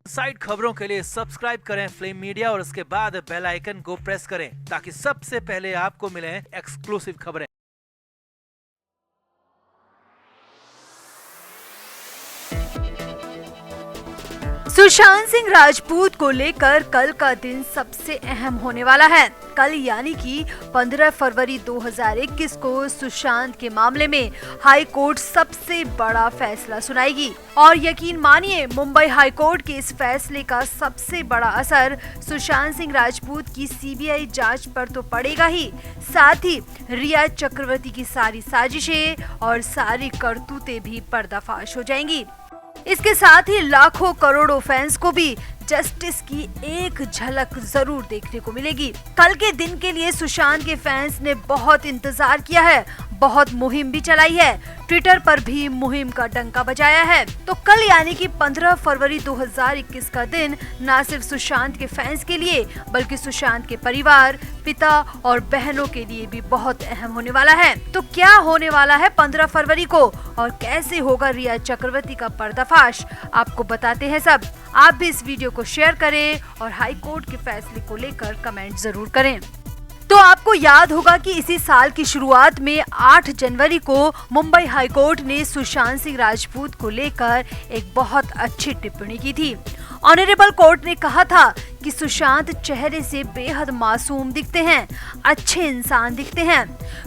Side खबरों के लिए सब्सक्राइब करें फ्लेम मीडिया और उसके बाद बेल आइकन को प्रेस करें ताकि सबसे पहले आपको मिले एक्सक्लूसिव खबरें। सुशांत सिंह राजपूत को लेकर कल का दिन सबसे अहम होने वाला है। कल यानी कि 15 फरवरी 2021 को सुशांत के मामले में हाई कोर्ट सबसे बड़ा फैसला सुनाएगी और यकीन मानिए मुंबई हाई कोर्ट के इस फैसले का सबसे बड़ा असर सुशांत सिंह राजपूत की सीबीआई जांच पर तो पड़ेगा ही, साथ ही रिया चक्रवर्ती की सारी साजिशें और सारी करतूतें भी पर्दाफाश हो जाएंगी। इसके साथ ही लाखों करोड़ों फैंस को भी जस्टिस की एक झलक जरूर देखने को मिलेगी। कल के दिन के लिए सुशांत के फैंस ने बहुत इंतजार किया है, बहुत मुहिम भी चलाई है, ट्विटर पर भी मुहिम का डंका बजाया है। तो कल यानी कि 15 फरवरी 2021 का दिन न सिर्फ सुशांत के फैंस के लिए बल्कि सुशांत के परिवार, पिता और बहनों के लिए भी बहुत अहम होने वाला है। तो क्या होने वाला है 15 फरवरी को और कैसे होगा रिया चक्रवर्ती का पर्दाफाश, आपको बताते हैं सब। आप भी इस वीडियो को शेयर करें और हाई कोर्ट के फैसले को लेकर कमेंट जरूर करें। तो आपको याद होगा कि इसी साल की शुरुआत में 8 जनवरी को मुंबई हाई कोर्ट ने सुशांत सिंह राजपूत को लेकर एक बहुत अच्छी टिप्पणी की थी। ऑनरेबल कोर्ट ने कहा था कि सुशांत चेहरे से बेहद मासूम दिखते हैं, अच्छे इंसान दिखते हैं।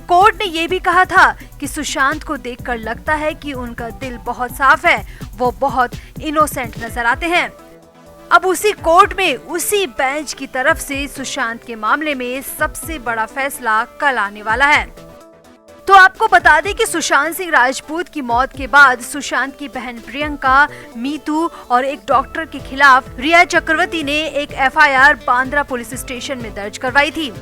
कोर्ट ने ये भी कहा था कि सुशांत को देखकर लगता है कि उनका दिल बहुत साफ है, वो बहुत इनोसेंट नजर आते हैं। अब उसी कोर्ट में उसी बेंच की तरफ से सुशांत के मामले में सबसे बड़ा फैसला कल आने वाला है। तो आपको बता दें कि सुशांत सिंह राजपूत की मौत के बाद सुशांत की बहन प्रियंका, मीतू और एक डॉक्टर के खिलाफ रिया चक्रवर्ती ने एक एफआईआर बांद्रा पुलिस स्टेशन में दर्ज करवाई थी।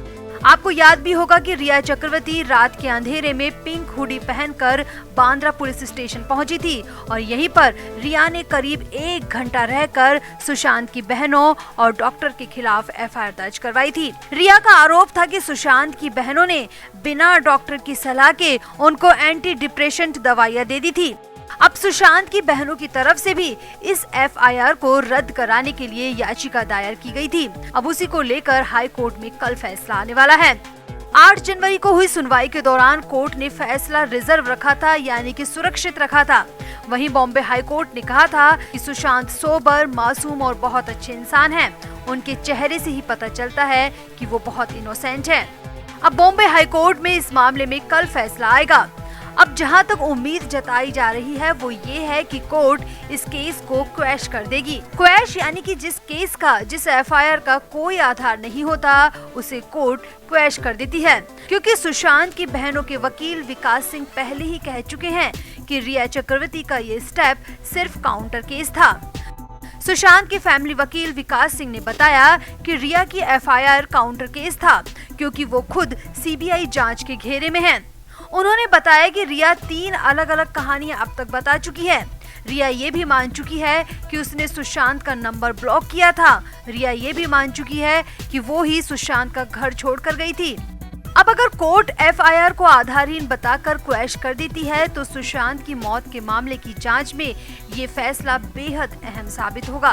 आपको याद भी होगा कि रिया चक्रवर्ती रात के अंधेरे में पिंक हुडी पहनकर बांद्रा पुलिस स्टेशन पहुंची थी और यहीं पर रिया ने करीब 1 घंटा रहकर सुशांत की बहनों और डॉक्टर के खिलाफ एफआईआर दर्ज करवाई थी। रिया का आरोप था कि सुशांत की बहनों ने बिना डॉक्टर की सलाह के उनको एंटी डिप्रेशेंट दवाइयां दे दी थी। अब सुशांत की बहनों की तरफ से भी इस एफआईआर को रद्द कराने के लिए याचिका दायर की गई थी। अब उसी को लेकर हाई कोर्ट में कल फैसला आने वाला है। 8 जनवरी को हुई सुनवाई के दौरान कोर्ट ने फैसला रिजर्व रखा था, यानी कि सुरक्षित रखा था। वहीं बॉम्बे हाई कोर्ट ने कहा था कि सुशांत सोबर, मासूम और बहुत अच्छे इंसान हैं। उनके चेहरे से ही पता चलता है कि वो बहुत इनोसेंट है। अब बॉम्बे हाई कोर्ट में इस मामले में कल फैसला आएगा। अब जहां तक उम्मीद जताई जा रही है वो ये है कि कोर्ट इस केस को क्वैश कर देगी। क्वैश यानी कि जिस एफआईआर का कोई आधार नहीं होता उसे कोर्ट क्वैश कर देती है, क्योंकि सुशांत की बहनों के वकील विकास सिंह पहले ही कह चुके हैं कि रिया चक्रवर्ती का ये स्टेप सिर्फ काउंटर केस था। सुशांत के फैमिली वकील विकास सिंह ने बताया कि रिया की एफआईआर काउंटर केस था क्योंकि वो खुद सीबीआई जांच के घेरे में हैं। उन्होंने बताया कि रिया 3 अलग अलग कहानियां अब तक बता चुकी है। रिया ये भी मान चुकी है कि उसने सुशांत का नंबर ब्लॉक किया था। रिया ये भी मान चुकी है कि वो ही सुशांत का घर छोड़कर गई थी। अब अगर कोर्ट एफआईआर को आधारहीन बताकर क्वैश कर देती है तो सुशांत की मौत के मामले की जांच में ये फैसला बेहद अहम साबित होगा,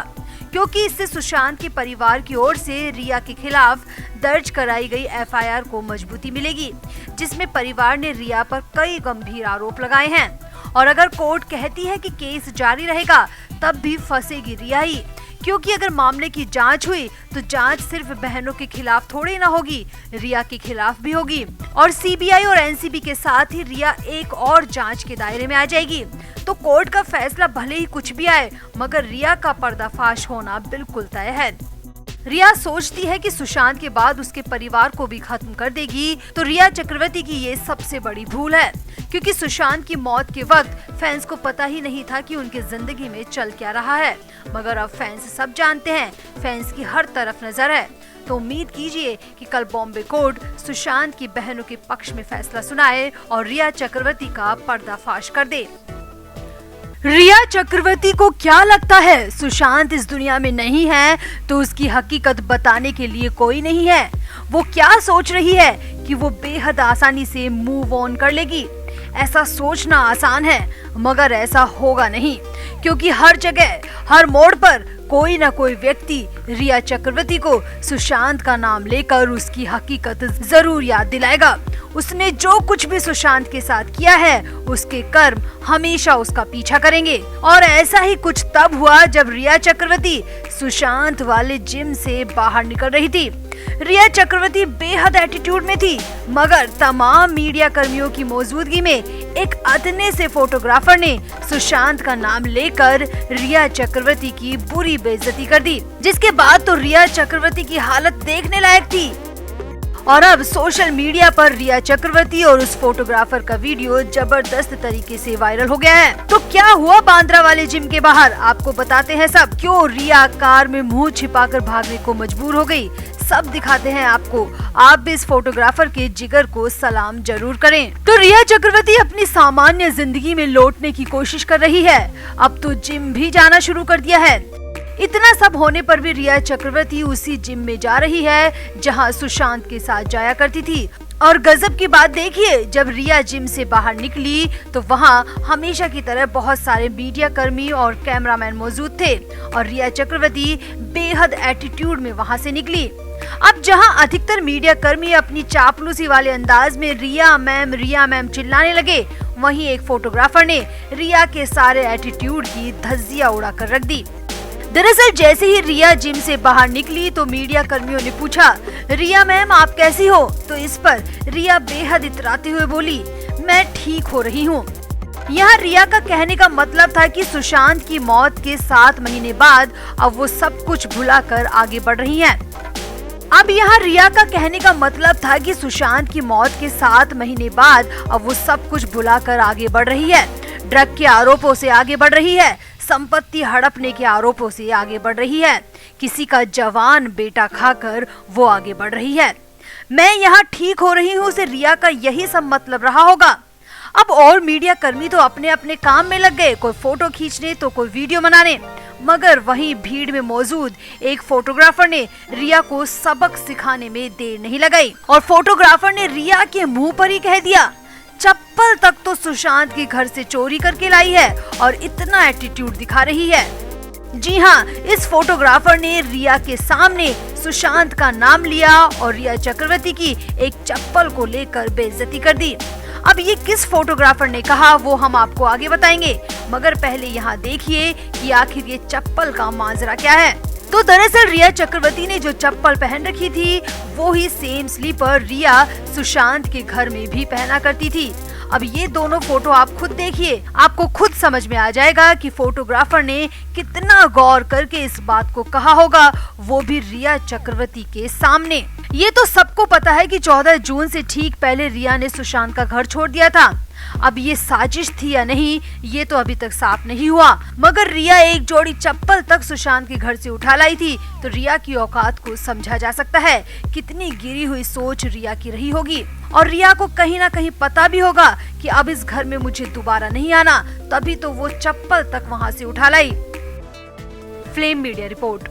क्योंकि इससे सुशांत के परिवार की ओर से रिया के खिलाफ दर्ज कराई गई एफआईआर को मजबूती मिलेगी, जिसमें परिवार ने रिया पर कई गंभीर आरोप लगाए हैं। और अगर कोर्ट कहती है कि केस जारी रहेगा तब भी फंसेगी रिया ही, क्योंकि अगर मामले की जांच हुई तो जांच सिर्फ बहनों के खिलाफ थोड़ी ना होगी, रिया के खिलाफ भी होगी और सीबीआई और एनसीबी के साथ ही रिया एक और जांच के दायरे में आ जाएगी। तो कोर्ट का फैसला भले ही कुछ भी आए मगर रिया का पर्दाफाश होना बिल्कुल तय है। रिया सोचती है कि सुशांत के बाद उसके परिवार को भी खत्म कर देगी, तो रिया चक्रवर्ती की ये सबसे बड़ी भूल है, क्योंकि सुशांत की मौत के वक्त फैंस को पता ही नहीं था कि उनके जिंदगी में चल क्या रहा है, मगर अब फैंस सब जानते हैं, फैंस की हर तरफ नजर है। तो उम्मीद कीजिए कि कल बॉम्बे कोर्ट सुशांत की बहनों के पक्ष में फैसला सुनाए और रिया चक्रवर्ती का पर्दाफाश कर दे। रिया चक्रवर्ती को क्या लगता है सुशांत इस दुनिया में नहीं है तो उसकी हकीकत बताने के लिए कोई नहीं है? वो क्या सोच रही है कि वो बेहद आसानी से मूव ऑन कर लेगी? ऐसा सोचना आसान है मगर ऐसा होगा नहीं, क्योंकि हर जगह हर मोड़ पर कोई न कोई व्यक्ति रिया चक्रवर्ती को सुशांत का नाम लेकर उसकी हकीकत जरूर याद दिलाएगा। उसने जो कुछ भी सुशांत के साथ किया है, उसके कर्म हमेशा उसका पीछा करेंगे। और ऐसा ही कुछ तब हुआ जब रिया चक्रवर्ती सुशांत वाले जिम से बाहर निकल रही थी। रिया चक्रवर्ती बेहद एटीट्यूड में थी, मगर तमाम मीडिया कर्मियों की मौजूदगी में एक अदने से फोटोग्राफर ने सुशांत का नाम लेकर रिया चक्रवर्ती की बुरी बेइज्जती कर दी, जिसके बाद तो रिया चक्रवर्ती की हालत देखने लायक थी। और अब सोशल मीडिया पर रिया चक्रवर्ती और उस फोटोग्राफर का वीडियो जबरदस्त तरीके से वायरल हो गया है। तो क्या हुआ बांद्रा वाले जिम के बाहर, आपको बताते हैं सब। क्यों रिया कार में मुंह छिपाकर भागने को मजबूर हो गई, सब दिखाते हैं आपको। आप भी इस फोटोग्राफर के जिगर को सलाम जरूर करें। तो रिया चक्रवर्ती अपनी सामान्य जिंदगी में लौटने की कोशिश कर रही है। अब तो जिम भी जाना शुरू कर दिया है। इतना सब होने पर भी रिया चक्रवर्ती उसी जिम में जा रही है जहां सुशांत के साथ जाया करती थी। और गजब की बात देखिए, जब रिया जिम से बाहर निकली तो वहां हमेशा की तरह बहुत सारे मीडिया कर्मी और कैमरामैन मौजूद थे और रिया चक्रवर्ती बेहद एटीट्यूड में वहां से निकली। अब जहां अधिकतर मीडिया कर्मी अपनी चापलूसी वाले अंदाज में रिया मैम चिल्लाने लगे, वहीं एक फोटोग्राफर ने रिया के सारे एटीट्यूड की धज्जियां उड़ाकर रख दी। दरअसल जैसे ही रिया जिम से बाहर निकली तो मीडिया कर्मियों ने पूछा, रिया मैम आप कैसी हो? तो इस पर रिया बेहद इतराते हुए बोली, मैं ठीक हो रही हूँ। यहाँ रिया का कहने का मतलब था कि सुशांत की मौत के 7 महीने बाद अब वो सब कुछ भुलाकर आगे बढ़ रही हैं। अब यहाँ रिया का कहने का मतलब था कि सुशांत की मौत के 7 महीने बाद अब वो सब कुछ भुलाकर आगे बढ़ रही है। ड्रग के आरोपों से आगे बढ़ रही है, संपत्ति हड़पने के आरोपों से आगे बढ़ रही है, किसी का जवान बेटा खाकर वो आगे बढ़ रही है। मैं यहाँ ठीक हो रही हूँ से रिया का यही सब मतलब रहा होगा। अब और मीडिया कर्मी तो अपने अपने काम में लग गए, कोई फोटो खींचने तो कोई वीडियो बनाने, मगर वहीं भीड़ में मौजूद एक फोटोग्राफर ने रिया को सबक सिखाने में देर नहीं लगाई और फोटोग्राफर ने रिया के मुंह पर ही कह दिया, चप्पल तक तो सुशांत के घर से चोरी करके लाई है और इतना एटीट्यूड दिखा रही है। जी हाँ, इस फोटोग्राफर ने रिया के सामने सुशांत का नाम लिया और रिया चक्रवर्ती की एक चप्पल को लेकर बेइज्जती कर दी। अब ये किस फोटोग्राफर ने कहा वो हम आपको आगे बताएंगे, मगर पहले यहाँ देखिए कि आखिर ये चप्पल का माजरा क्या है। तो दरअसल रिया चक्रवर्ती ने जो चप्पल पहन रखी थी वो ही सेम स्लीपर रिया सुशांत के घर में भी पहना करती थी। अब ये दोनों फोटो आप खुद देखिए, आपको खुद समझ में आ जाएगा कि फोटोग्राफर ने कितना गौर करके इस बात को कहा होगा, वो भी रिया चक्रवर्ती के सामने। ये तो सबको पता है कि 14 जून से ठीक पहले रिया ने सुशांत का घर छोड़ दिया था। अब ये साजिश थी या नहीं ये तो अभी तक साफ नहीं हुआ, मगर रिया एक जोड़ी चप्पल तक सुशांत के घर से उठा लाई थी, तो रिया की औकात को समझा जा सकता है। कितनी गिरी हुई सोच रिया की रही होगी और रिया को कहीं ना कहीं पता भी होगा कि अब इस घर में मुझे दोबारा नहीं आना, तभी तो वो चप्पल तक वहाँ से उठा लाई। Flame media report.